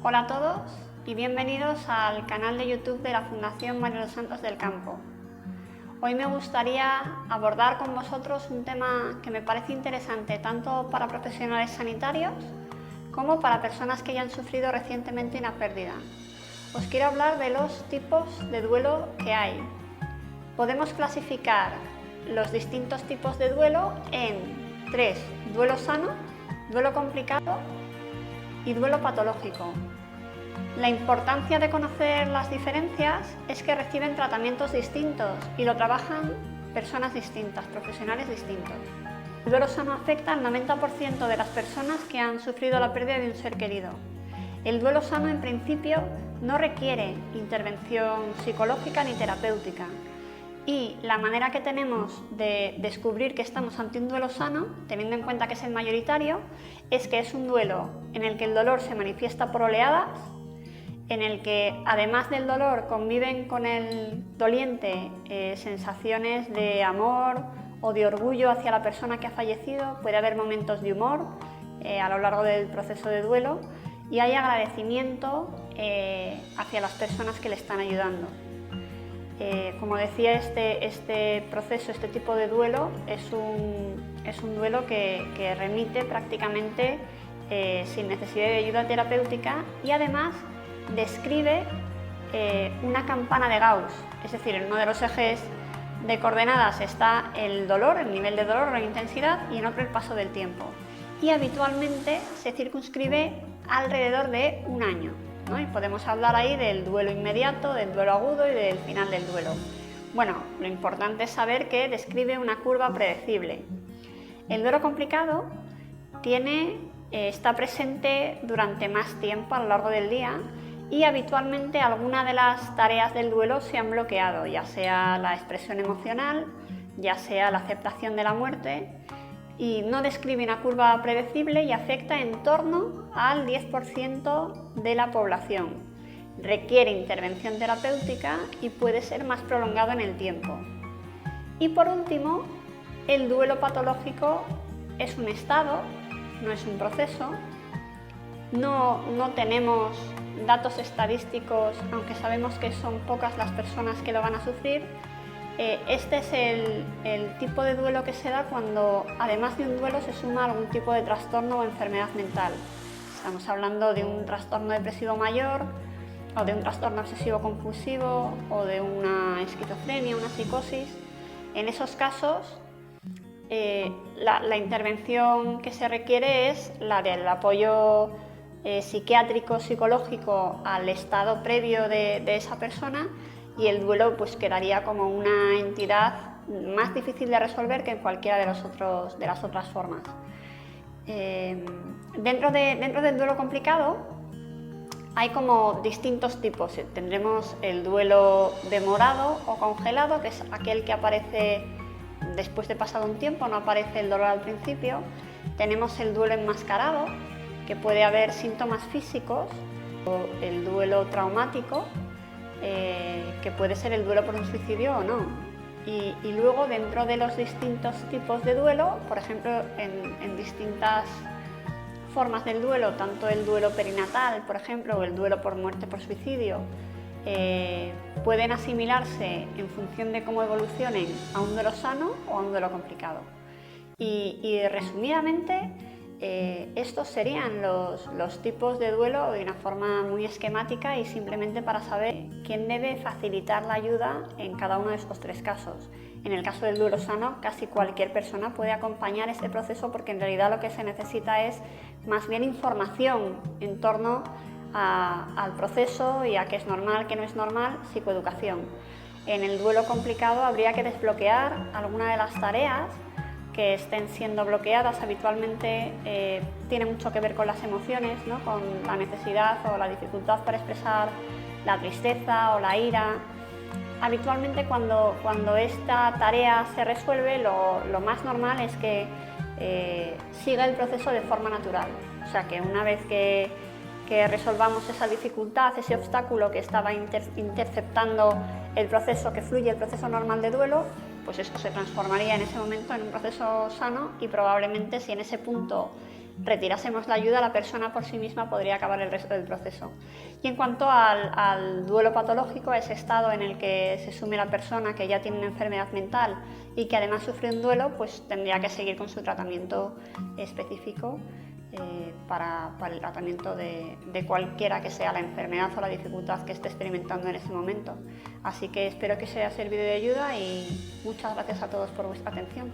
Hola a todos y bienvenidos al canal de YouTube de la Fundación María de los Santos del Campo. Hoy me gustaría abordar con vosotros un tema que me parece interesante tanto para profesionales sanitarios como para personas que ya han sufrido recientemente una pérdida. Os quiero hablar de los tipos de duelo que hay. Podemos clasificar los distintos tipos de duelo en tres: duelo sano, duelo complicado y duelo patológico. La importancia de conocer las diferencias es que reciben tratamientos distintos y lo trabajan personas distintas, profesionales distintos. El duelo sano afecta al 90% de las personas que han sufrido la pérdida de un ser querido. El duelo sano, en principio, no requiere intervención psicológica ni terapéutica. Y la manera que tenemos de descubrir que estamos ante un duelo sano, teniendo en cuenta que es el mayoritario, es que es un duelo en el que el dolor se manifiesta por oleadas, en el que además del dolor conviven con el doliente sensaciones de amor o de orgullo hacia la persona que ha fallecido. Puede haber momentos de humor a lo largo del proceso de duelo y hay agradecimiento hacia las personas que le están ayudando. Como decía, este proceso, este tipo de duelo es un duelo que remite prácticamente sin necesidad de ayuda terapéutica y además describe una campana de Gauss, es decir, en uno de los ejes de coordenadas está el dolor, el nivel de dolor o la intensidad, y en otro el paso del tiempo. Y habitualmente se circunscribe alrededor de un año, ¿no? Y podemos hablar ahí del duelo inmediato, del duelo agudo y del final del duelo. Bueno, lo importante es saber que describe una curva predecible. El duelo complicado está presente durante más tiempo a lo largo del día y habitualmente alguna de las tareas del duelo se han bloqueado, ya sea la expresión emocional, ya sea la aceptación de la muerte, y no describe una curva predecible y afecta en torno al 10% de la población. Requiere intervención terapéutica y puede ser más prolongado en el tiempo. Y por último, el duelo patológico es un estado, no es un proceso. No tenemos datos estadísticos, aunque sabemos que son pocas las personas que lo van a sufrir. Este es el tipo de duelo que se da cuando, además de un duelo, se suma algún tipo de trastorno o enfermedad mental. Estamos hablando de un trastorno depresivo mayor, o de un trastorno obsesivo-compulsivo, o de una esquizofrenia, una psicosis. En esos casos, la intervención que se requiere es la del apoyo psiquiátrico, psicológico al estado previo de esa persona, y el duelo pues quedaría como una entidad más difícil de resolver que en cualquiera de las otras formas. Dentro del duelo complicado hay como distintos tipos. Tendremos el duelo demorado o congelado, que es aquel que aparece después de pasado un tiempo, no aparece el dolor al principio. Tenemos el duelo enmascarado, que puede haber síntomas físicos, o el duelo traumático, que puede ser el duelo por un suicidio o no. Y luego, dentro de los distintos tipos de duelo, por ejemplo, en distintas formas del duelo, tanto el duelo perinatal, por ejemplo, o el duelo por muerte por suicidio, pueden asimilarse en función de cómo evolucionen a un duelo sano o a un duelo complicado. Y resumidamente, estos serían los tipos de duelo de una forma muy esquemática y simplemente para saber quién debe facilitar la ayuda en cada uno de estos tres casos. En el caso del duelo sano, casi cualquier persona puede acompañar ese proceso, porque en realidad lo que se necesita es más bien información en torno al proceso y a qué es normal, qué no es normal, psicoeducación. En el duelo complicado habría que desbloquear alguna de las tareas que estén siendo bloqueadas. Habitualmente tiene mucho que ver con las emociones, ¿no? Con la necesidad o la dificultad para expresar la tristeza o la ira. Habitualmente cuando esta tarea se resuelve, lo más normal es que siga el proceso de forma natural. O sea, que una vez que resolvamos esa dificultad, ese obstáculo que estaba interceptando el proceso, que fluye el proceso normal de duelo, pues esto se transformaría en ese momento en un proceso sano, y probablemente, si en ese punto retirásemos la ayuda, la persona por sí misma podría acabar el resto del proceso. Y en cuanto al duelo patológico, ese estado en el que se sume la persona que ya tiene una enfermedad mental y que además sufre un duelo, pues tendría que seguir con su tratamiento específico para el tratamiento de cualquiera que sea la enfermedad o la dificultad que esté experimentando en ese momento. Así que espero que os haya servido de ayuda y muchas gracias a todos por vuestra atención.